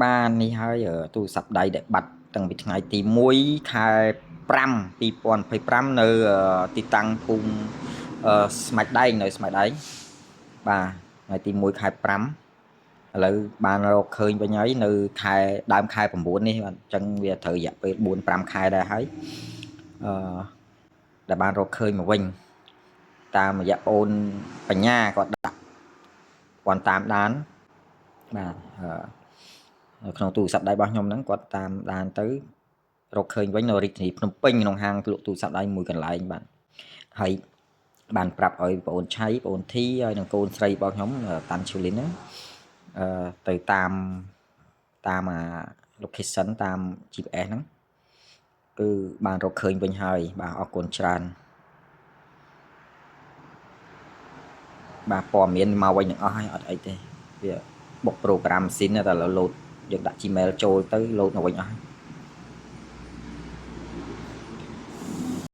banនេះហើយទូរស័ព្ទដៃដែលបាត់តាំងពីថ្ងៃទី1 ខែ 5 2025នៅទីតាំងភូមិស្មាច់ដែងនៅស្មាច់ដែងបាទថ្ងៃទី1 ខែ 5 ឥឡូវបានរកឃើញវិញហើយនៅខែដើមខែ 9 នេះបាទអញ្ចឹងវាត្រូវរយៈពេល 4-5 ខែដែរហើយដែលបានរកឃើញមកវិញតាមរយៈអូនបញ្ញាគាត់ដាក់គាត់តាមដានបាទក្នុងទូរស័ព្ទដៃរបស់ខ្ញុំហ្នឹងគាត់តាមដានទៅរកឃើញវិញនៅរាជធានីភ្នំពេញក្នុងហាងលក់ទូរស័ព្ទដៃមួយកន្លែងបាទហើយបានប្រាប់ឲ្យបងអូនឆៃបងអូនធីហើយនិងកូនស្រីរបស់ខ្ញុំតាន់ឈូលីនហ្នឹងទៅតាមlocation តាម GPS ហ្នឹងគឺបានរកឃើញវិញហើយបាទអរគុណច្រើនបាទព័ត៌មានមកវិញទាំងអស់ហើយអត់អីទេវាបុកប្រូក្រាមម៉ាស៊ីនតែលោតយើងដាក់ Gmail ចូលទៅលោតមកវិញអស់